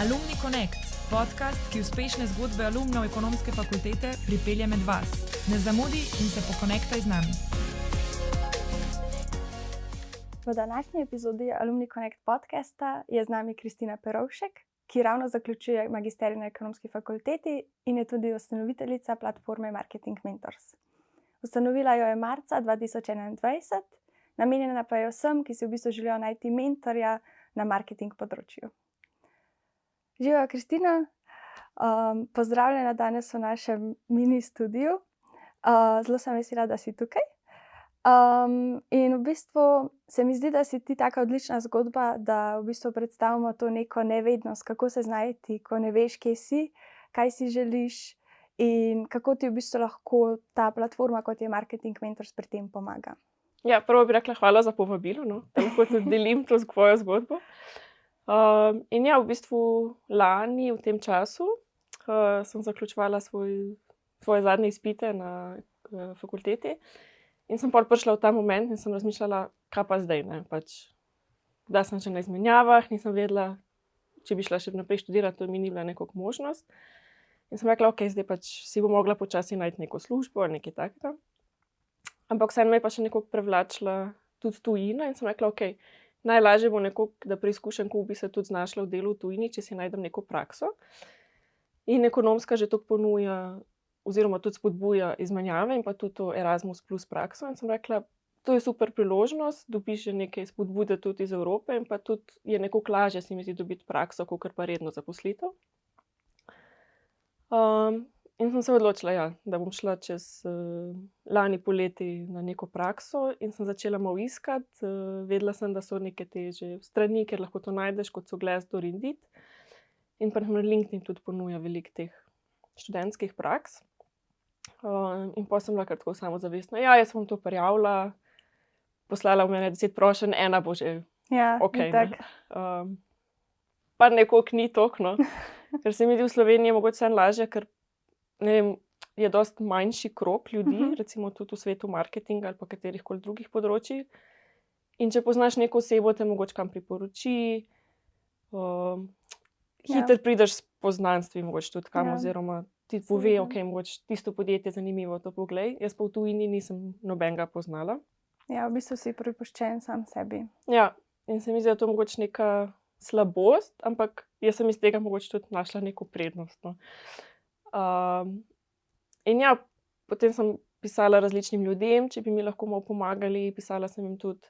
Alumni Connect, podcast, ki uspešne zgodbe alumnov ekonomske fakultete pripelje med vas. Ne zamudi in se pokonektaj z nami. V današnji epizodi Alumni Connect podcasta je z nami Kristina Perovšek, ki ravno zaključuje magisterij na ekonomski fakulteti in je tudi ustanoviteljica platforme Marketing Mentors. Ustanovila jo je marca 2021, namenjena pa je vsem, ki si v bistvu želijo najti mentorja na marketing področju. Živijo, Kristina, pozdravljena danes v našem mini studiu. Zelo sem vesela, da si tukaj. In v bistvu se mi zdi, da si ti taka odlična zgodba, da v bistvu predstavimo to neko nevednost, kako se znajti, ko ne veš, kje si, kaj si želiš in kako ti v bistvu lahko ta platforma, kot je Marketing Mentors, pri tem pomaga. Ja, prvo bi rekla hvala za povabilo, da lahko tudi delim to svojo zgodbo. In ja, v bistvu lani v tem času sem zaključovala svoje zadnje izpite na fakulteti in sem pol prišla v ta moment in sem razmišljala, kaj pa zdaj, ne, pač, da sem že na izmenjavah, nisem vedela, če bi šla še naprej študirati, to mi ni bila nekako možnost. In sem rekla, ok, zdaj pač si bo mogla počasi najti neko službo ali nekaj takega. Ampak vseeno me je pa še nekako privlačila tudi tujina in sem rekla, ok, najlažje bo nekako, da preizkušam, kako bi se tudi znašla v delu v tujini, če si najdem neko prakso. In ekonomska že to ponuja, oziroma tudi spodbuja izmenjave in pa tudi to Erasmus plus prakso. In sem rekla, to je super priložnost, dobiš že nekaj spodbude tudi iz Evrope in pa tudi je nekako lažje, se mi zdi, dobiti prakso, kakor pa redno zaposlitev. In sem se odločila, ja, da bom šla čez lani poleti na neko prakso in sem začela malo iskati. Vedela sem, da so neke te že strani, kjer lahko to najdeš, kot so Glassdoor in Indeed. In pa na LinkedIn tudi ponuja veliko teh študentskih praks. In potem sem bila kar tako samozavestna. Ja, jaz bom to prijavila, poslala v mene 10 prošenj, ena bo že okej. Pa nekako ni toliko, no. Ker se mi zdi v Sloveniji mogoče vseeno lažje, ker ne vem, je dosti manjši krog ljudi, recimo tudi v svetu marketinga ali pa katerihkoli drugih področjih. In če poznaš neko osebo, te mogoče kam priporoči, hitro prideš s poznanstvi mogoče tudi kam, oziroma ti pove, ok, mogoče tisto podjetje zanimivo, to poglej. Jaz pa v tujini nisem nobenega poznala. Ja, v bistvu si prepuščen sam sebi. Ja, in se mi zdi, da to mogoče neka slabost, ampak jaz sem iz tega mogoče tudi našla neko prednost, no. In ja, potem sem pisala različnim ljudem, če bi mi lahko malo pomagali. Pisala sem jim tudi,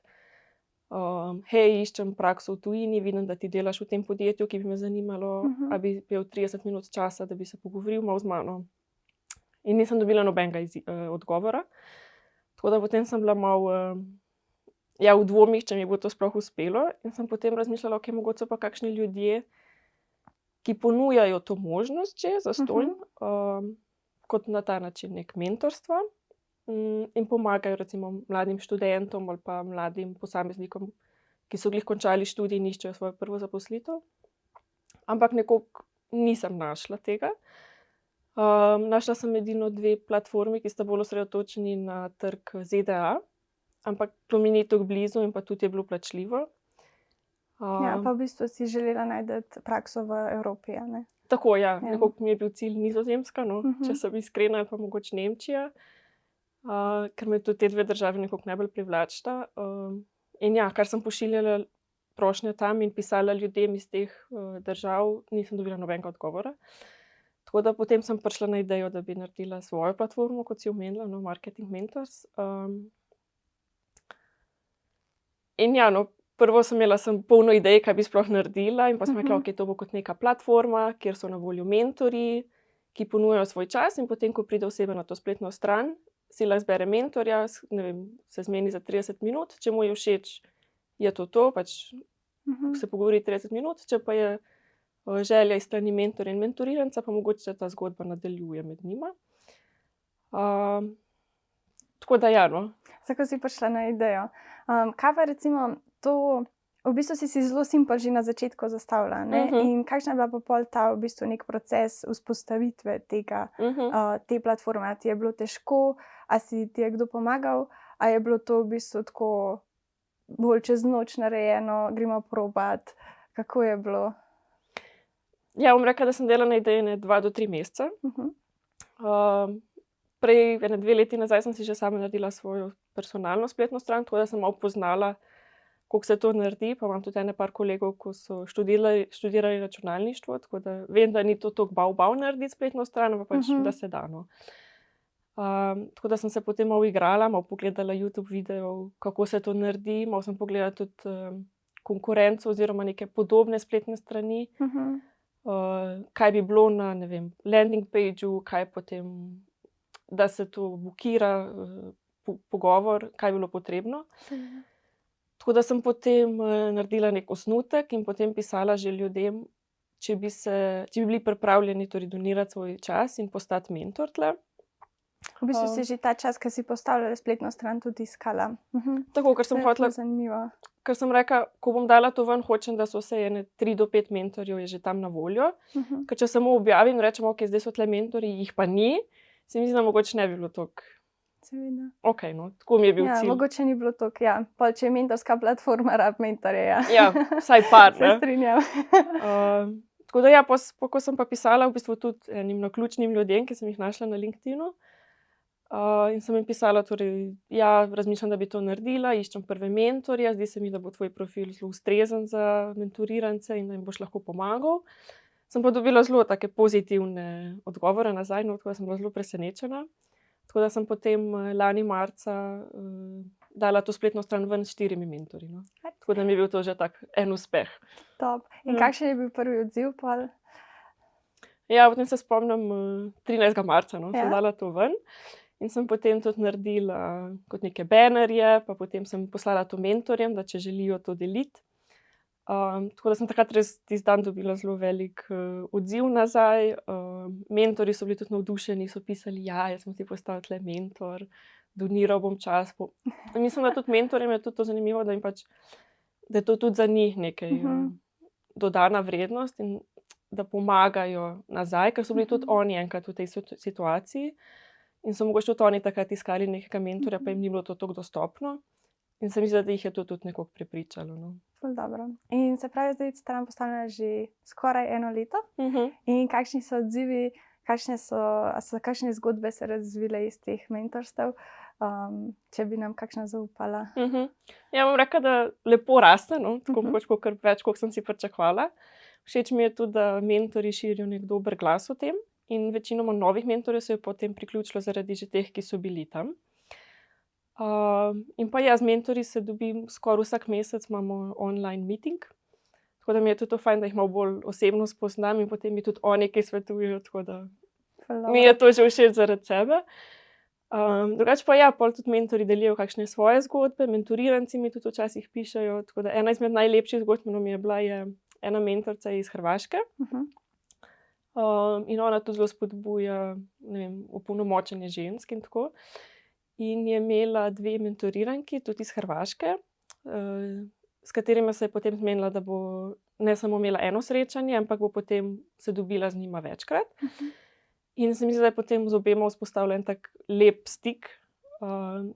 hej, iščem prakso v tujini, vidim, da ti delaš v tem podjetju, ki bi me zanimalo, a bi imel 30 minut časa, da bi se pogovoril malo z mano. In nisem dobila nobenega odgovora. Tako da potem sem bila malo v dvomih, če mi bo to sploh uspelo. In sem potem razmišljala, ok, mogoče so pa kakšni ljudje, ki ponujajo to možnost že zastonj, kot na ta način nek mentorstvo in pomagajo recimo mladim študentom ali pa mladim posameznikom, ki so glih končali študij in iščejo svojo prvo zaposlitev. Ampak nekako nisem našla tega. Našla sem edino 2 platformi, ki sta bolj osredotočeni na trg ZDA, ampak to mi ni tako blizu in pa tudi je bilo plačljivo. Ja, pa v bistvu si želela najti prakso v Evropi, a ne? Tako, ja. Nekako mi je bil cilj Nizozemska, no, če sem iskrena, ali pa mogoče Nemčija, ker me tudi te 2 države nekako najbolj privlačita. In ja, kar sem pošiljala prošnje tam in pisala ljudem iz teh držav, nisem dobila nobenega odgovora. Tako da potem sem prišla na idejo, da bi naredila svojo platformo, kot si omenila, no, Marketing Mentors. In ja, no, prvo sem imela polno idej, kaj bi sploh naredila in pa sem rekla, ok, to bo kot neka platforma, kjer so na voljo mentorji, ki ponujajo svoj čas in potem, ko pride oseba na to spletno stran, si lahko izbere mentorja, ne vem, se zmeni za 30 minut, če mu je všeč, je to, pač se pogovori 30 minut, če pa je želja iz strani mentorja in mentoriranca, pa mogoče ta zgodba nadaljuje med njima. Tako da ja, no. Tako si prišla na idejo. Kaj pa recimo to, v bistvu si zelo simpel že na začetku zastavila, ne? In kakšna je bila pa pol ta v bistvu nek proces vzpostavitve tega, te platforme? A ti je bilo težko, a ti je kdo pomagal, a je bilo to v bistvu tako bolj čez noč narejeno, gremo probat, kako je bilo? Ja, bom rekla, da sem delala na ideji 2 do 3 mesece. Prej, 2 leti nazaj, sem si že sama naredila svojo personalno spletno stran, tako da sem malo poznala, kako se to naredi. Pa imam tudi par kolegov, ki so študirali računalništvo, tako da vem, da ni to tako bav narediti spletno stran, ampak pač, da se da. No. Tako da sem se potem malo igrala, malo pogledala YouTube videov, kako se to naredi, malo sem pogledala tudi konkurenco oziroma neke podobne spletne strani, kaj bi bilo na, ne vem, landing pageu, kaj potem, da se to bukira pogovor, kaj bi bilo potrebno. Tako da sem potem naredila nek osnutek in potem pisala že ljudem, če bi bili pripravljeni torej donirati svoj čas in postati mentor tle. V bistvu si že ta čas, ko si postavljala spletno stran, tudi iskala. Tako, ker sem hotela, zanimivo. Ker sem rekla, ko bom dala to ven, hočem, da so vse 3 do 5 mentorjev je že tam na voljo. Ker če samo objavim, rečem, ok, zdaj so tle mentorji, jih pa ni, se mi zdi, da mogoče ne bi bilo toliko. Seveda. Ok, no, tako mi je bil cilj. Mogoče ni bilo toliko, ja. Pol, če je mentorska platforma, rab mentorje, ja. Ja, vsaj par, ne. Se strinjam. Tako da ja, ko sem pa pisala v bistvu tudi enim naključnim ljudem, ki sem jih našla na LinkedInu, in sem jim pisala, torej, ja, razmišljam, da bi to naredila, iščem prve mentorje, zdi se mi, da bo tvoj profil zelo ustrezen za mentorirance in da jim boš lahko pomagal. Sem pa dobila zelo take pozitivne odgovore nazaj, no, tako da sem bila zelo presenečena. Tako da sem potem lani marca dala to spletno stran ven s 4 mentorji. No. Tako da mi je bil to že tak en uspeh. Top. In kakšen je bil prvi odziv pol? Ja, potem se spomnim 13. marca, no, sem dala to ven. In sem potem tudi naredila kot neke banerje, pa potem sem poslala to mentorjem, da če želijo to deliti. Tako da sem takrat res tisti dan dobila zelo velik odziv nazaj. Mentorji so bili tudi navdušeni, so pisali, ja, jaz sem ti postal tle mentor, doniral bom čas. Mislim, da tudi mentorjem je tudi to zanimivo, da je to tudi za njih nekaj dodana vrednost in da pomagajo nazaj, ker so bili tudi oni enkrat v tej situaciji. In so mogoče tudi oni takrat iskali nekega mentorja, pa jim ni bilo to tako dostopno. In se mi zdi, da jih je to tudi nekako prepričalo. No. Dobro. In se pravi, zdaj stran postavljena že skoraj 1 leto. In kakšni so odzivi, kakšne zgodbe se razvile iz teh mentorstev, če bi nam kakšna zaupala? Ja, bom rekla, da lepo raste, no, tako mogoče več, kot sem si pričakovala. Všeč mi je tudi, da mentorji širijo nek dober glas o tem. In večinoma novih mentorjev se je potem priključilo zaradi že teh, ki so bili tam. In pa ja, z mentorji se dobim skoraj vsak mesec, imamo online meeting. Tako da mi je tudi to fajn, da jih malo bolj osebno spoznam in potem mi tudi oni, ki svetujejo, tako da mi je to že všeč zaradi sebe. Drugače pa ja, pol tudi mentorji delijo kakšne svoje zgodbe, mentoriranci mi tudi včasih pišejo, tako da ena izmed najlepših zgodb mi je bila ena mentorica iz Hrvaške. In ona tudi zelo spodbuja, ne vem, opolnomočenje žensk in tako. In je imela 2 mentoriranki, tudi iz Hrvaške, s katerima se je potem zmenila, da bo ne samo imela eno srečanje, ampak bo potem se dobila z njima večkrat. In se mi zdi, da je potem z obema vzpostavila en tak lep stik,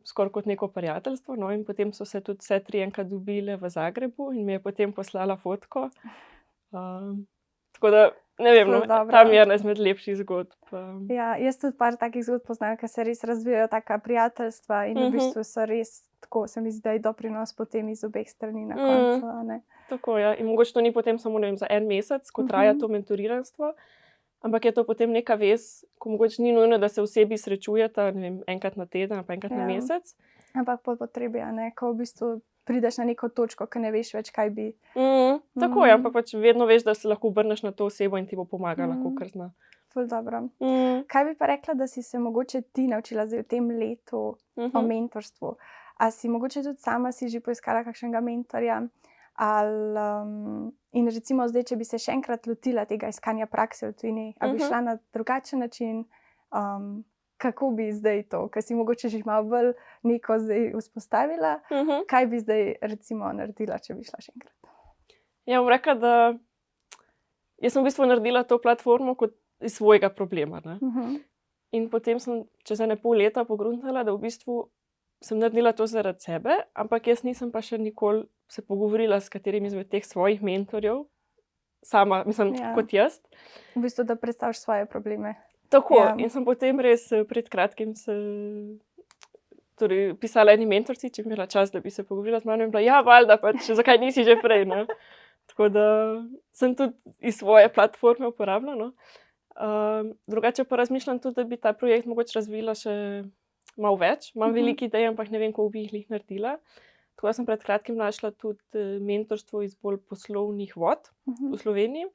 skoraj kot neko prijateljstvo. No, in potem so se tudi vse 3 enkrat dobile v Zagrebu in mi je potem poslala fotko. Tako da, ne vem, no, tam je ena izmed lepših zgodb. Ja, jaz tudi par takih zgodb poznam, ker se res razvijajo taka prijateljstva in v bistvu so res tako, se mi zdi, da je doprinos potem iz obeh strani na koncu. Ne? Tako, ja. In mogoče to ni potem samo, ne vem, za 1 mesec, ko traja to mentoriranstvo, ampak je to potem neka vez, ko mogoče ni nujno, da se osebi srečujeta, ne vem, enkrat na teden, pa enkrat na mesec. Ampak po potrebi, ne, ko v bistvu prideš na neko točko, ko ne veš več, kaj bi. Tako je, ampak pač vedno veš, da se lahko obrneš na to osebo in ti bo pomagala, kakor zna. Ful dobro. Kaj bi pa rekla, da si se mogoče ti naučila zdaj v tem letu o mentorstvu? A si mogoče tudi sama si že poiskala kakšnega mentorja? In recimo zdaj, če bi se še enkrat lotila tega iskanja prakse v tujini, a bi šla na drugačen način, kako bi zdaj to, ker si mogoče že malo bolj neko zdaj vzpostavila, kaj bi zdaj recimo naredila, če bi šla še enkrat? Ja, bom rekla, da jaz sem v bistvu naredila to platformo kot iz svojega problema. Ne? In potem sem čez 1,5 leta pogruntala, da v bistvu sem naredila to zaradi sebe, ampak jaz nisem pa še nikoli se pogovorila s katerim izmed teh svojih mentorjev sama, mislim, kot jaz. V bistvu, da predstaviš svoje probleme. Tako, in sem potem res pred kratkim pisala eni mentorci, če bi imela čas, da bi se pogovorila z mano in bila, valjda, pač, zakaj nisi že prej, ne? Tako da sem tudi iz svoje platforme uporabila, no. Drugače pa razmišljam tudi, da bi ta projekt mogoče razvila še malo več. Imam veliko idej, ampak ne vem, kako bi jih naredila. Tako da sem pred kratkim našla tudi mentorstvo iz bolj poslovnih vod v Sloveniji.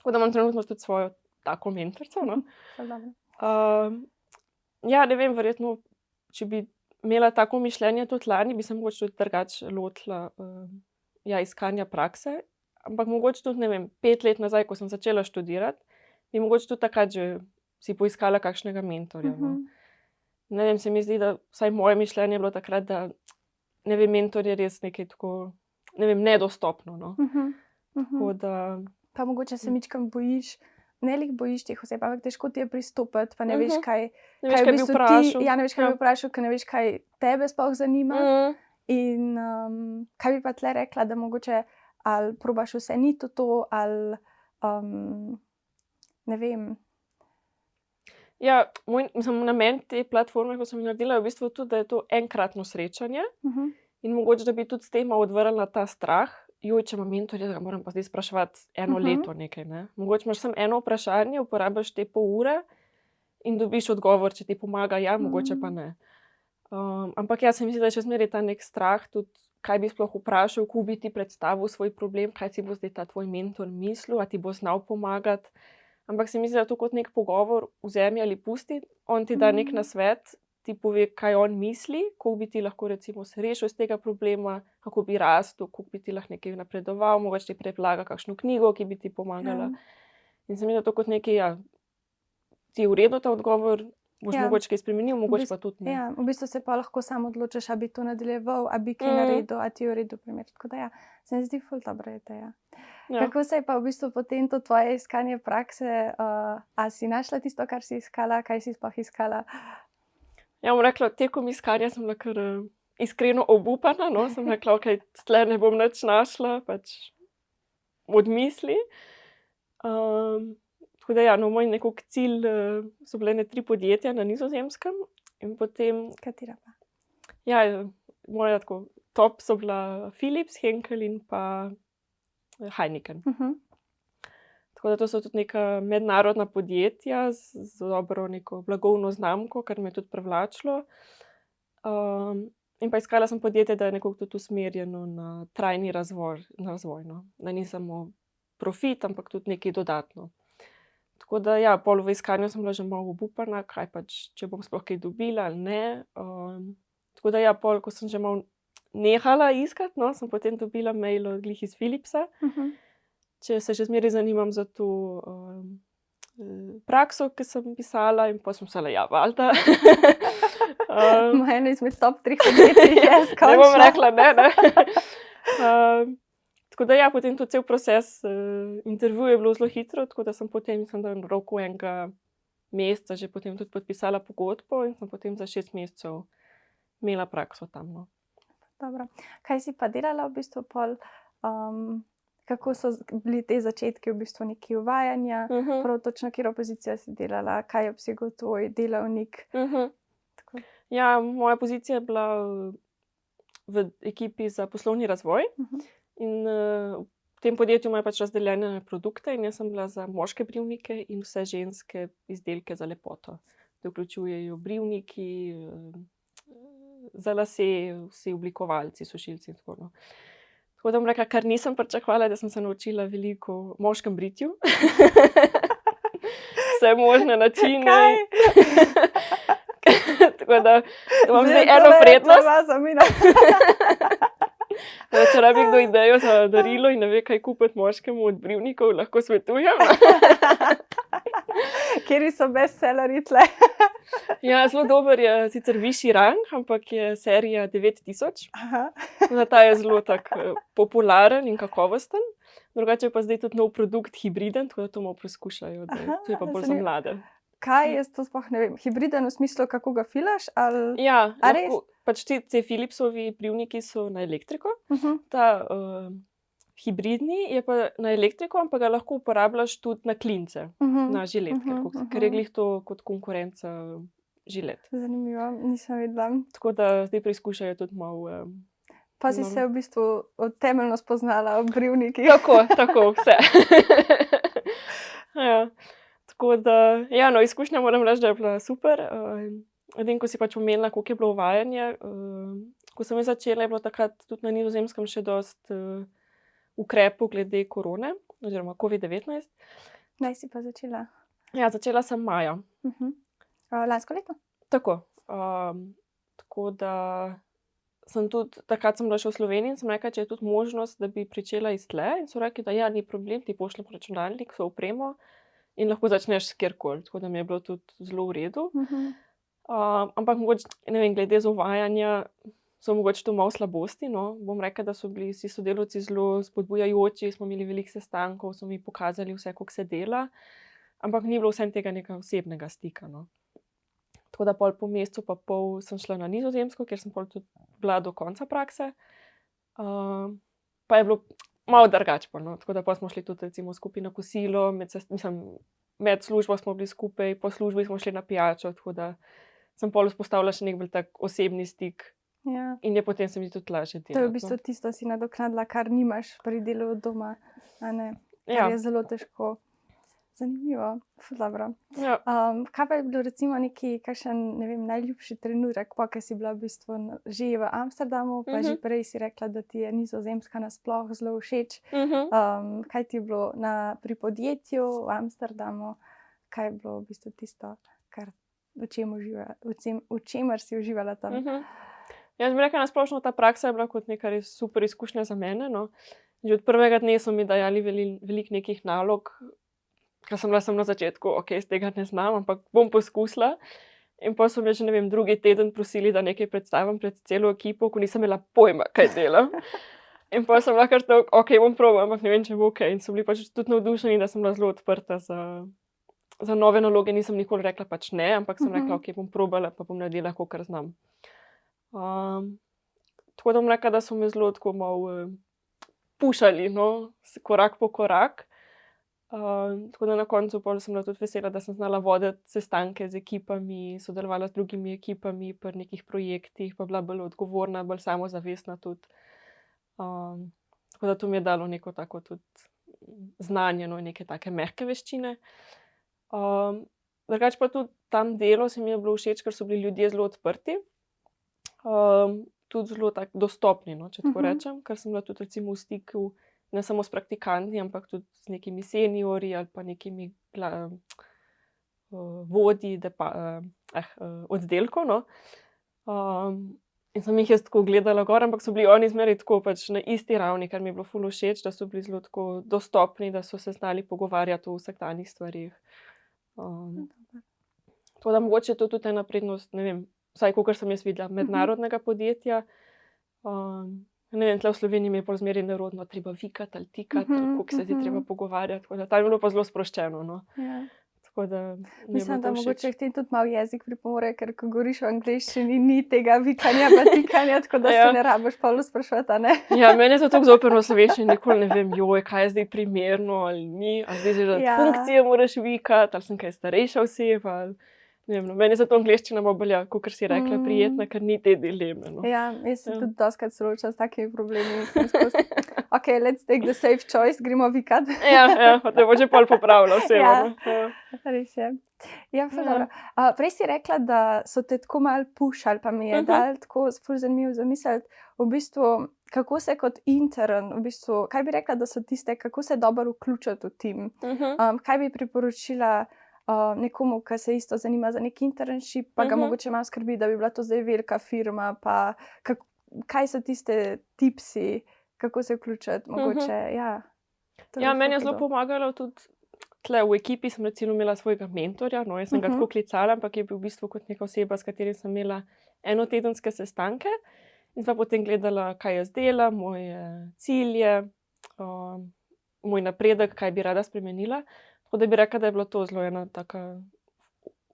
Tako da imam trenutno tudi svojo tako mentorco, no. Ja, ne vem, verjetno, če bi imela tako mišljenje tudi lani, bi se mogoče tudi drugače lotila iskanja prakse. Ampak mogoče tudi, ne vem, 5 let nazaj, ko sem začela študirati, bi mogoče tudi takrat že si poiskala kakšnega mentorja. No. Ne vem, se mi zdi, da vsaj moje mišljenje je bilo takrat, da ne vem, mentor je res nekaj tako, ne vem, nedostopno. No. Tako da... Pa mogoče se mičkam bojiš, ne lih bojiš teh oseb, ampak težko ti je pristopiti, pa ne veš, kaj bi vprašal. Ne veš, kaj bi vprašal, ker ne veš, kaj tebe sploh zanima. In kaj bi pa tle rekla, da mogoče ali probaš vse ni to, ali ne vem. Ja, moj namen te platforme, ko sem jo naredila, je v bistvu tudi, da je to enkratno srečanje. In mogoče, da bi tudi s tem odvrnila ta strah. Če imam mentorja, da ga moram pa zdaj spraševati 1 leto nekaj, ne. Mogoče imaš samo eno vprašanje, uporabiš te pol ure in dobiš odgovor, če ti pomaga, mogoče pa ne. Ampak se mi zdi, da je še zmeraj ta nek strah, tudi kaj bi sploh vprašal, kako bi ti predstavil svoj problem, kaj si bo zdaj ta tvoj mentor mislil, a ti bo znal pomagati. Ampak se mi zdi, da to kot nek pogovor vzemi ali pusti, on ti da nek nasvet, ti pove, kaj on misli, kako bi ti lahko recimo se rešil iz tega problema, kako bi rastel, kako bi ti lahko nekaj napredoval, mogoče ti predlaga kakšno knjigo, ki bi ti pomagala. In se mi zdi, da to kot nekaj, ti je v redu ta odgovor, boš mogoče kaj spremenil, mogoče pa tudi ne. V bistvu se pa lahko sam odločiš, a bi to nadaljeval, a bi kaj naredil, a ti je v redu primer. Tako da se mi zdi ful dobra ideja. Kako se je pa v bistvu potem to tvoje iskanje prakse, a si našla tisto, kar si iskala, kaj si sploh iskala? Ja, bom rekla, tekom iskanja sem bila kar iskreno obupana, no, sem rekla, tle ne bom nič našla, pač od misli. Tako da moj nekak cilj so bile 3 podjetja na Nizozemskem in potem... Katera pa? Ja, moja tako top so bila Philips, Henkel in pa Heineken. Tako da to so tudi neka mednarodna podjetja z dobro neko blagovno znamko, kar me je tudi privlačilo. In pa iskala sem podjetje, da je nekako tudi usmerjeno na trajni razvoj, no. Da ni samo profit, ampak tudi nekaj dodatno. Tako da pol v iskanju sem bila že malo obupana, kaj pač, če bom sploh kaj dobila ali ne. Tako da pol, ko sem že malo nehala iskati, no, sem potem dobila mail glih iz Philipsa. Če se še zmeraj zanimam za to prakso, ki sem pisala, in pa sem mislila, valjda. Eno izmed top 3 podjetij je skončno. Ne bom rekla, ne. Tako da potem tudi cel proces intervjuja je bilo zelo hitro, tako da sem potem, mislim, da v roku 1 meseca že potem tudi podpisala pogodbo in sem potem za 6 mesecev imela prakso tam, no. Dobro. Kaj si pa delala v bistvu pol? Kako so bili te začetki v bistvu neki uvajanja, prav točno, katero pozicijo si delala, kaj je obsegal tvoj delavnik? Ja, moja pozicija je bila v ekipi za poslovni razvoj in v tem podjetju imajo pač razdeljene produkte in jaz sem bila za moške brivnike in vse ženske izdelke za lepoto. To vključujejo brivniki, za lase, vsi oblikovalci, sušilci in tako naprej. Tako da bom rekla, kar nisem pričakovala, da sem se naučila veliko o moškem britju. Vse možne načine. Kaj? Tako da imam zdaj eno prednost. Če rabi kdo idejo za darilo in ne ve, kaj kupiti moškemu od brivnikov, lahko svetujem. Kateri so bestsellerji tle? Ja, zelo dober je sicer višji rang, ampak je serija 9000. Ta je zelo tak popularen in kakovosten. Drugače je pa zdaj tudi nov produkt hibriden, tako da to malo preskušajo. To je pa bolj za mlade. Kaj jaz to sploh ne vem? Hibriden v smislu, kako ga filaš? Ja, pač ti Philipsovi brivniki so na elektriko. Ta hibridni, je pa na elektriko, ampak ga lahko uporabljaš tudi na klince, na žiletke, ker je glih to kot konkurenca žilet. Zanimivo, nisem vedela. Tako da zdaj preizkušajo tudi malo. Pa si se v bistvu temeljno spoznala ob brivnikih. Tako, vse. Ja. Tako da, ja, no, izkušnja moram reči, da je bila super. Edino, ko si pač omenila, koliko je bilo uvajanje. Ko sem začela, je bilo takrat tudi na Nizozemskem še dosti ukrepov glede korone, oziroma COVID-19. Kdaj si pa začela? Ja, začela sem maja. Lansko leto? Tako. Tako da takrat sem bila še v Sloveniji in sem rekla, če je tudi možnost, da bi pričela iz tle. In so rekli, da ja, ni problem, ti pošljem računalnik, so opremo in lahko začneš kjerkoli. Tako da mi je bilo tudi zelo v redu. Ampak mogoče, ne vem, glede z uvajanja so mogoče to malo slabosti. No. Bom rekla, da so bili vsi sodelavci zelo spodbujajoči, smo imeli veliko sestankov, so mi pokazali vse, kako se dela, ampak ni bilo vsem tega nekega osebnega stika. No. Tako da po mesecu pa pol sem šla na Nizozemsko, kjer sem pol tudi bila do konca prakse. Pa je bilo malo drugače. No. Tako da pa smo šli tudi recimo skupaj na kosilo, med službo smo bili skupaj, po službi smo šli na pijačo, tako da sem pol vzpostavila še nek bolj tak osebni stik. Ja. In je potem se mi tudi lažje delati. To je v bistvu tisto, si nadoknadila, kar nimaš pri delu od doma, a ne? Kar je zelo težko. Zanimivo, dobro. Ja. Kaj pa je bilo recimo kakšen, ne vem, najljubši trenutek, pa ki si bila v bistvu že v Amsterdamu, pa že prej si rekla, da ti je Nizozemska nasploh zelo všeč. Kaj ti je bilo pri podjetju v Amsterdamu, kaj je bilo v bistvu tisto, v čemer si uživala tam? Jaz bi rekla, nasplošno ta praksa je bila kot neka res super izkušnja za mene. No. Že od prvega dne so mi dajali veliko nekih nalog, ker sem bila na začetku, z tega ne znam, ampak bom poskusila. In pa so me že, ne vem, drugi teden prosili, da nekaj predstavim pred celo ekipo, ko nisem imela pojma, kaj delam. In pa sem bila kar tako, bom probala, ampak ne vem, če bo in so bili pač tudi navdušeni, da sem bila zelo odprta za nove naloge. Nisem nikoli rekla pač ne, ampak sem rekla, bom probala, pa bom naredila, kakor znam. Tako da bom rekla, da so me zelo tako malo pušali, no, korak po korak. Tako da na koncu sem bila tudi vesela, da sem znala voditi sestanke z ekipami, sodelovala z drugimi ekipami pri nekih projektih, pa bila bolj odgovorna, bolj samozavestna tudi. Tako da to mi je dalo neko tako tudi znanje, no, neke take mehke veščine. Drugače pa tudi tam delo se mi je bilo všeč, ker so bili ljudje zelo odprti. Tudi zelo tak dostopni, no, če tako rečem, ker sem bila tudi recimo v stiku ne samo s praktikanti, ampak tudi z nekimi seniorji ali pa nekimi vodji oddelkov. No. In sem jih jaz tako gledala gor, ampak so bili oni zmeraj tako pač na isti ravni, kar mi je bilo ful všeč, da so bili zelo tako dostopni, da so se znali pogovarjati o vsakdanjih stvarih. Tako da mogoče je to tudi ena prednost, ne vem, vsaj kakor sem jaz videla, mednarodnega podjetja. Ne vem, tle v Sloveniji mi je pol zmeraj nerodno, treba vikati ali tikati, koliko se zdaj treba pogovarjati. Tako da tam je bilo pa zelo sproščeno. No. Ja. Tako da mislim, da mogoče k tem tudi malo jezik pripomore, ker ko govoriš v angleščini, ni tega vikanja pa tikanja, tako da se ne rabiš pol sprašovati, a ne? Ja, meni je to tako zoprno v slovenščini, nikoli ne vem, kaj je zdaj primerno ali ni, ali zdaj že funkcije moraš vikati, ali sem kaj starejša oseba, ali ne vem, no, meni je zato angleščina malo bolj, kakor si rekla, prijetna, ker ni te dileme. No. Ja, jaz se tudi dostikrat soočam s takimi problemi. Let's take the safe choice, gremo vikati. Ja, pa te bo že pol popravila vse. Res je. Ja, dobro. Prej si rekla, da so te tako malo pušali, pa mi je dal tako ful zanimivo zamisliti, v bistvu, kako se kot intern, v bistvu, kaj bi rekla, da so tiste, kako se dobro vključiti v tim. Kaj bi priporočila nekomu, ki se isto zanima za nek internship, pa ga mogoče malo skrbi, da bi bila to zdaj velika firma, pa kaj so tiste tipsi, kako se vključiti, mogoče, ja. Ja, meni je zelo pomagalo tudi tle v ekipi, sem recimo imela svojega mentorja, no, jaz sem ga tako klicala, ampak je bil v bistvu kot neka oseba, s katerim sem imela enotedenske sestanke in sva potem gledala, kaj jaz delam, moje cilje, moj napredek, kaj bi rada spremenila. Tako da bi rekla, da je bilo to zelo ena taka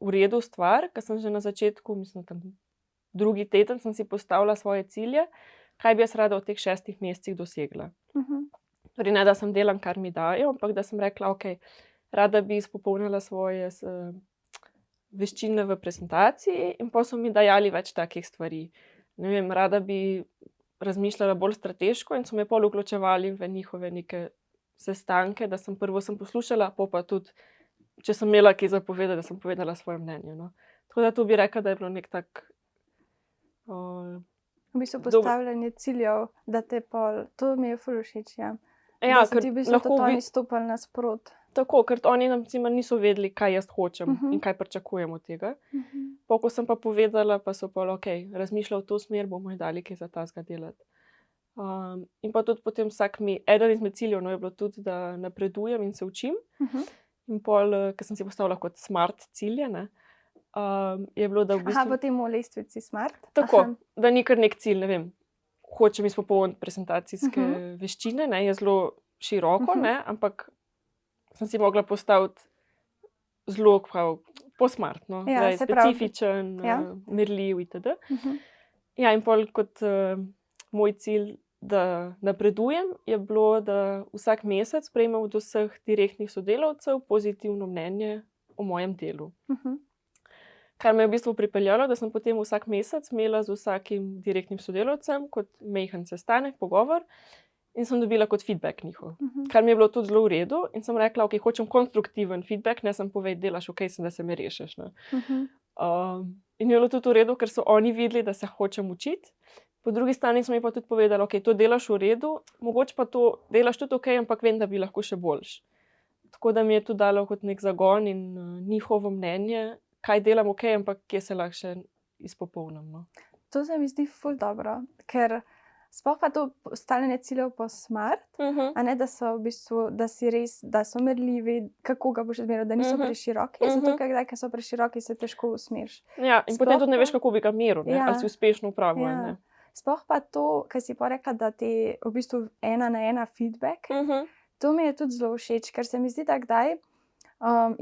v redu stvar, ker sem že na začetku, mislim, tam drugi teden sem si postavila svoje cilje, kaj bi jaz rada v teh 6 mesecih dosegla. Torej, ne, da sem delam, kar mi dajo, ampak da sem rekla, ok, rada bi izpopolnila svoje veščine v prezentaciji in pa so mi dajali več takih stvari. Ne vem, rada bi razmišljala bolj strateško in so me pol vključevali v njihove neke sestanke, da sem prvo poslušala, pa tudi, če sem imela kaj za povedati, da sem povedala svoje mnenje. No. Tako da to bi rekla, da je bilo nek tak... V bistvu postavljanje ciljev, da te pol... To mi je ful všeč, ja. Ja, da so ti v bistvu totalno stopali nasprot. Tako, ker oni nam niso vedeli, kaj jaz hočem in kaj pričakujem od tega. Ko sem pa povedala, pa so pa razmišljali v to smer, bomo jih dali kaj za tazga delati. In pa tudi potem eden izmed ciljev je bilo tudi, da napredujem in se učim. In pol, ker sem si postavila kot smart cilje, ne, je bilo, da v bistvu... po tem lestvici smart? Tako, da ni kar nek cilj, ne vem, hočem izpopolniti prezentacijske veščine, ne, je zelo široko, ne, ampak sem si mogla postaviti zelo posmartno, specifičen, merljiv itd. Ja, in pol kot moj cilj, da napredujem, je bilo, da vsak mesec prejmem od vseh direktnih sodelavcev pozitivno mnenje o mojem delu. Kar me je v bistvu pripeljalo, da sem potem vsak mesec imela z vsakim direktnim sodelavcem kot majhen sestanek, pogovor in sem dobila kot feedback njihov. Kar mi je bilo tudi zelo v redu in sem rekla, ok, hočem konstruktiven feedback, ne sem povedala, delaš ok, sem da se me rešiš. In je bilo tudi v redu, ker so oni videli, da se hočem učiti. Po drugi strani so mi pa tudi povedali, ok, to delaš v redu, mogoče pa to delaš tudi ok, ampak vem, da bi lahko še boljš. Tako da mi je to dalo kot nek zagon in njihovo mnenje, kaj delam ok, ampak kje se lahko še izpopolnim. No. To se mi zdi ful dobro, ker sploh pa to postavljanje ciljev po smart, a ne da so v bistvu, da si res, da so merljivi, kako ga boš odmeril, da niso preširoki, zato ker so preširoki, se težko usmeriš. Ja, in potem tudi ne veš, kako bi ga meril, ali si uspešno upravil. Ja. Sploh pa to, kar si pa rekla, da ti v bistvu 1-na-1 feedback, to mi je tudi zelo všeč, ker se mi zdi, da kdaj,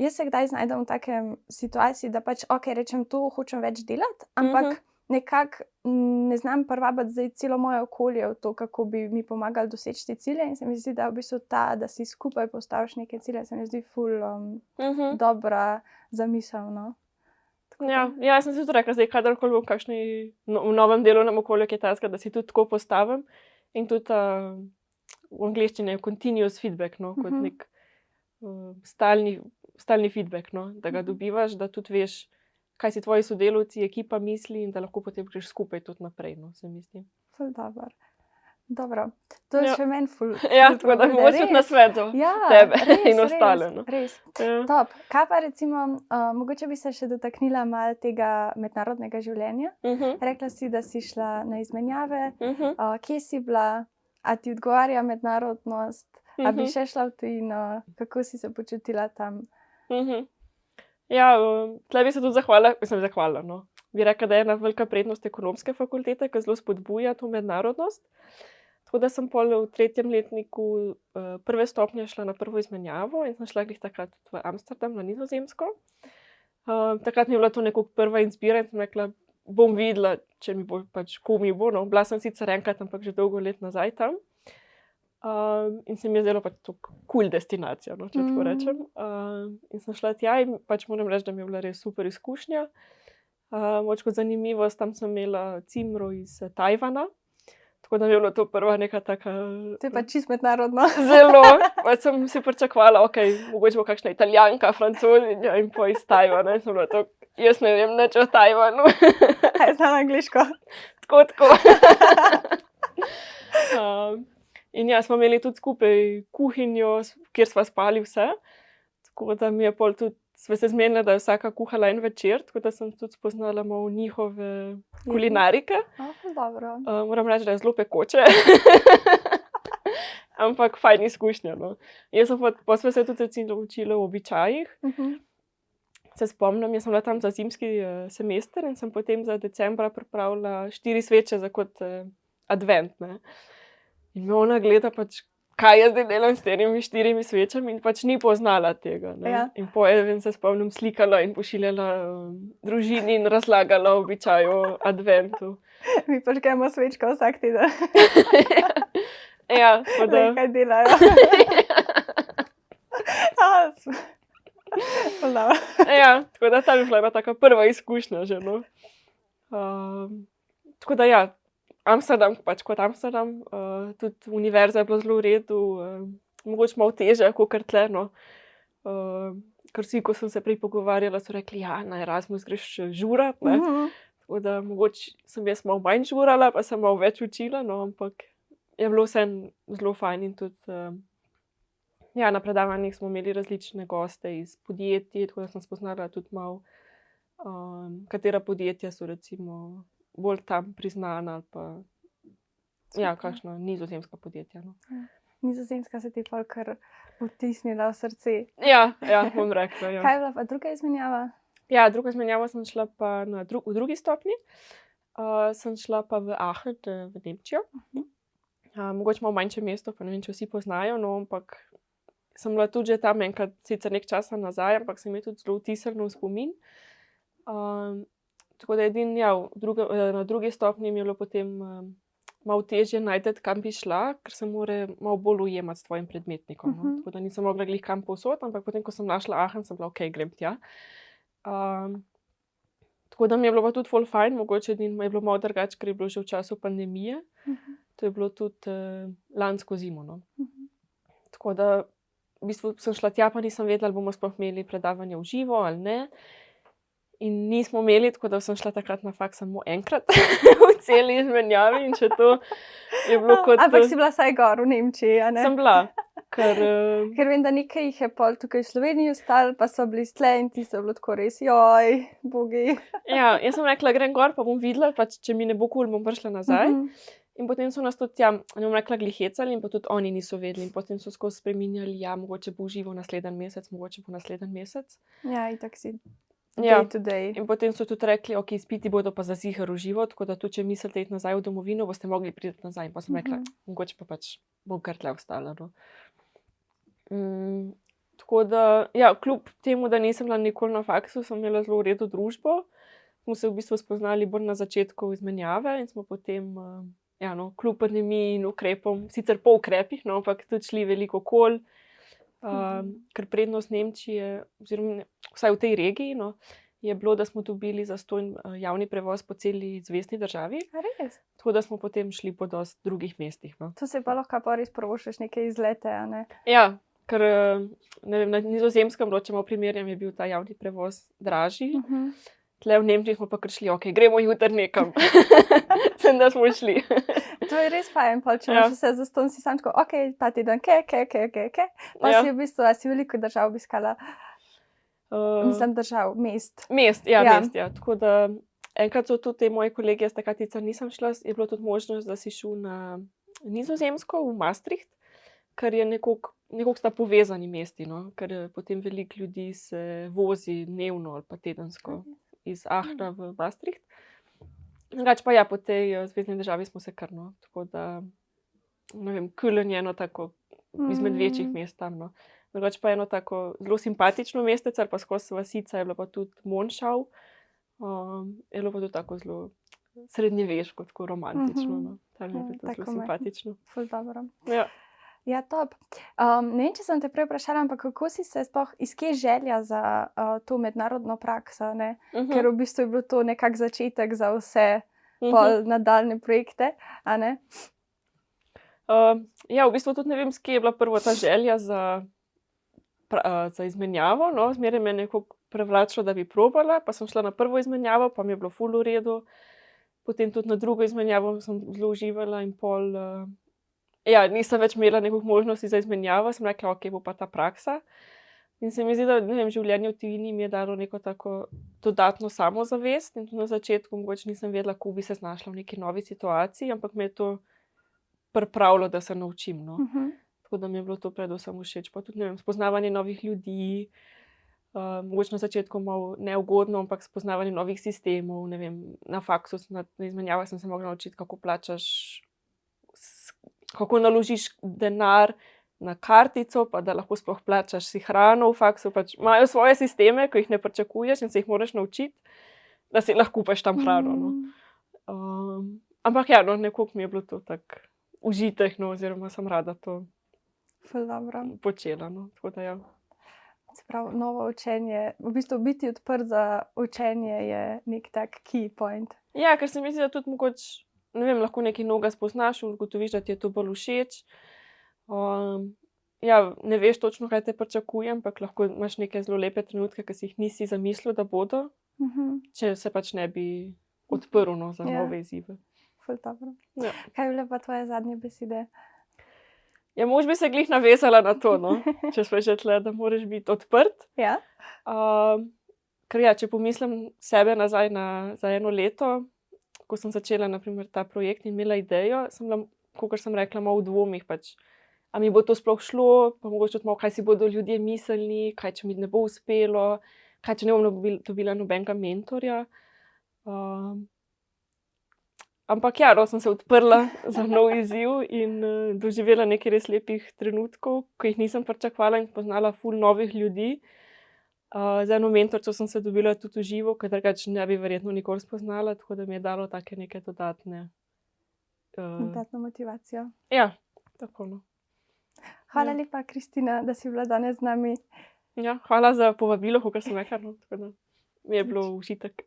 jaz se kdaj znajdem v takem situaciji, da pač, ok, rečem, to hočem več delati, ampak nekako ne znam privabiti zdaj celo moje okolje v to, kako bi mi pomagali doseči te cilje in se mi zdi, da v bistvu da si skupaj postaviš neke cilje, se mi zdi ful dobra zamisel, no. Ja, jaz sem si tudi rekla, zdaj kadarkoli bom v novem delovnem okolju, ki je taska, da si tudi tako postavim in tudi v angleščini je continuous feedback, no, kot nek stalni feedback, no, da ga dobivaš, da tudi veš, kaj si tvoji sodelavci, ekipa misli in da lahko potem greš skupaj tudi naprej, no, se mi zdi. Ful dobro. To je še meni ful. Ja, tako da mogoče tudi na svetu tebe in ostale. Res. Top. Kaj pa recimo, mogoče bi se še dotaknila malo tega mednarodnega življenja. Rekla si, da si šla na izmenjave. Kje si bila? A ti odgovarja mednarodnost? A bi še šla v tujino? Kako si se počutila tam? Ja, tle bi se tudi zahvalila, no. Bi rekla, da je ena velika prednost ekonomske fakultete, ki zelo spodbuja to mednarodnost. Tako da sem pol v 3. letniku prve stopnje šla na prvo izmenjavo in sem šla glih takrat v Amsterdam na Nizozemsko. Takrat mi je bila to nekako prva izbira in sem rekla, bom videla, če mi bo pač, ko mi bo. No. Bila sem sicer enkrat, ampak že dolgo let nazaj tam. In se mi je zdelo pač to cool destinacija, no, če tako rečem. In sem šla tja in pač moram reči, da mi je bila res super izkušnja. Moč kot zanimivost, tam sem imela cimro iz Tajvana, tako da mi je bilo to prva neka taka... To je pa čist mednarodno. Zelo, pač sem si pričakovala, ok, mogoče bo kakšna Italijanka, Francozinja in pa iz Tajvana. In sem bila to, jaz ne vem nič o Tajvanu. A je znam angliško? Tako. In ja, smo imeli tudi skupaj kuhinjo, kjer sva spali vse, tako da mi je pol tudi sva se zmenila, da je vsaka kuhala en večer, tako da sem tudi spoznala malo njihove kulinarike. Dobro. Moram reči, da je zelo pekoče. Ampak fajn izkušnja, no. Jaz sem pa sva se tudi učila o običajih. Se spomnim, jaz sem bila tam za zimski semester in sem potem za decembra pripravila 4 sveče za kot advent, ne. In me ona gleda pač, kaj jaz zdaj delam s temi 4 svečami in pač ni poznala tega. Ne? Ja. In po enem se spomnim slikala in pošiljala družini in razlagala o običaju adventu. Mi pačkajmo svečko vsak teden. Ja, tako da. Kaj delajo. Ja, tako da ta bi bila ena taka prva izkušnja že, no. Tako da ja, Amsterdam, pač kot Amsterdam, tudi univerza je bila zelo v redu, mogoče malo težje kakor tle, no. Ker vsi, ko sem se prej pogovarjala, so rekli, ja, na Erasmus greš žurat, ne. Tako da mogoče sem jaz malo manj žurala, pa sem malo več učila, no, ampak je bilo vseeno zelo fajn in tudi, ja, na predavanjih smo imeli različne goste iz podjetij, tako da sem spoznala tudi malo, katera podjetja so recimo bolj tam priznana ali pa, ja, kakšna nizozemska podjetja, no. Nizozemska se ti pol kar vtisnila v srce. Ja, bom rekla, ja. Kaj je bila pa druga izmenjava? Ja, druga izmenjava sem šla pa v drugi stopnji. Sem šla pa v Aachen, v Nemčijo. Mogoče malo manjše mesto, pa ne vem, če vsi poznajo, no, ampak sem bila tudi že tam enkrat, sicer nekaj časa nazaj, ampak sem je tudi zelo vtisnila v spomin. Tako da ja, na drugi stopnji mi je bilo potem malo težje najti, kam bi šla, ker se mora malo bolj ujemati s tvojim predmetnikom, no. Tako da nisem mogla glih kam povsod, ampak potem, ko sem našla Aachen, sem bila, okej, grem tja. Tako da mi je bilo pa tudi ful fajn, mogoče mi je bilo malo drugače, ker je bilo že v času pandemije. To je bilo tudi lansko zimo, no. Tako da v bistvu sem šla tja, pa nisem vedela, ali bomo sploh imeli predavanje v živo ali ne. In nismo imeli, tako da sem šla takrat na faks samo enkrat v celi izmenjavi in če to je bilo kot... Ampak si bila saj gor v Nemčiji, a ne? Sem bila, ker vem, da nekaj jih je pol tukaj v Sloveniji ostalo, pa so bili stle in ti so bilo tako res, joj, bogi. Ja, jaz sem rekla, grem gor, pa bom videla, pač če mi ne bo kul, bom prišla nazaj. In potem so nas tudi tja, ne bom rekla, glihecali in pa tudi oni niso vedeli. In potem so skozi spreminjali, ja, mogoče bo v živo naslednji mesec, mogoče bo naslednji mesec. Ja, itak si Ja, day to day. in potem so tudi rekli, ok, izpiti bodo pa za ziher v živo, tako da tudi, če mislite iti nazaj v domovino, boste mogli priti nazaj. In pa sem rekla, mogoče pa pač bom kar tle ostala, no. Tako da, ja, kljub temu, da nisem bila nikoli na faksu, sem imela zelo v redu družbo. Smo se v bistvu spoznali bolj na začetku izmenjave in smo potem, ja, no, kljub pandemiji in ukrepom, sicer po ukrepih, no, ampak tudi šli veliko okoli. Ker prednost Nemčije, oziroma vsaj v tej regiji, no, je bilo, da smo dobili zastonj javni prevoz po celi zvezni državi. A res? Tako da smo potem šli po dosti drugih mestih, no. To se pa lahko pa res provošaš neke izlete, a ne? Ja, ker, ne vem, na Nizozemskem, če malo primerjam, je bil ta javni prevoz dražji. Tle v Nemčiji smo pa kar šli, ok, gremo jutri nekam. Sem, da smo šli. To je res fajn, pol, če imaš vse zastonj, si sam tako, ok, ta teden, Pa si v bistvu, a si veliko držav obiskala, mislim držav, mest. Mest, ja. Tako da enkrat so tudi te moje kolege, jaz takrat sicer nisem šla, je bilo tudi možnost, da si šel na Nizozemsko, v Maastricht, ker je nekako sta povezani mesti, no, ker potem veliko ljudi se vozi dnevno ali pa tedensko iz Aachna v Maastricht. Drugače pa ja, po tej zvezni državi smo se kar, no, tako da, ne vem, Köln je eno tako izmed večjih mest tam, no. Drugače pa eno tako zelo simpatično mestece, ali pa skozi vasica je bilo pa tudi Monschau. Je bilo pa tudi tako zelo srednjeveško, tako romantično, no. Tam je bilo zelo simpatično. Ful dobro. Ja. Ja, top. Ne vem, če sem te prej vprašala, ampak kako si se sploh, iz kje želja za to mednarodno prakso, ne? Ker v bistvu je bilo to nekak začetek za vse pol nadaljne projekte, a ne? Ja, v bistvu tudi ne vem, s kje je bila prvo ta želja za izmenjavo, no. Zmeraj me je nekako privlačilo, da bi probala, pa sem šla na prvo izmenjavo, pa mi je bilo ful v redu. Potem tudi na drugo izmenjavo sem zelo uživala in pol... Ja, nisem več imela nekih možnosti za izmenjavo, sem rekla, ok, bo pa ta praksa. In se mi zdi, da, ne vem, življenje v tujini mi je dalo neko tako dodatno samozavest in tudi na začetku mogoče nisem vedela, kako bi se znašla v neki novi situaciji, ampak me je to pripravilo, da se naučim, no. Tako da mi je bilo to predvsem všeč. Pa tudi, ne vem, spoznavanje novih ljudi, mogoče na začetku malo neugodno, ampak spoznavanje novih sistemov, ne vem, na faksu, na izmenjavah sem se mogla naučiti, kako plačaš, kako naložiš denar na kartico, pa da lahko sploh plačaš si hrano v faksu, pač imajo svoje sisteme, ko jih ne pričakuješ in se jih moraš naučiti, da si lahko kupaš tam hrano, no. Ampak ja, no, nekako mi je bilo to tako užitek, no, oziroma sem rada to Ful dobro. počela. No, tako da ja. Se pravi, novo učenje, v bistvu biti odprt za učenje je nek tak key point. Ja, ker se mi zdi, da tudi mogoče, ne vem, lahko nekaj novega spoznaš, ugotoviš, da ti je to bolj všeč. Ja, ne veš točno, kaj te pričakuje, ampak lahko imaš neke zelo lepe trenutke, ki si jih nisi zamislil, da bodo, če se pač ne bi odprl, no, za Ja. nove izzive. Ful dobro. Ja. Kaj bile pa tvoje zadnje besede? Ja, mož bi se glih navezala na to, no, če smo že tle, da moraš biti odprt. Ja? Ker ja, če pomislim sebe nazaj za eno leto, ko sem začela na primer ta projekt in imela idejo, sem bila, kakor sem rekla, malo v dvomih pač. A mi bo to sploh šlo, pa mogoče tudi malo, kaj si bodo ljudje mislili, kaj če mi ne bo uspelo, kaj če ne bom dobila nobenega mentorja. Ampak ja, no, sem se odprla za nov izziv in doživela nekaj res lepih trenutkov, ki jih nisem pričakovala in spoznala ful novih ljudi. Z eno mentorico sem se dobila tudi v živo, ker drugače ne bi verjetno nikoli spoznala, tako da mi je dalo take neke dodatne. Dodatno motivacijo. Ja, tako no. Hvala Ja. lepa, Kristina, da si bila danes z nami. Ja, hvala za povabilo, kakor sem rekla, no, tako da mi je bilo užitek.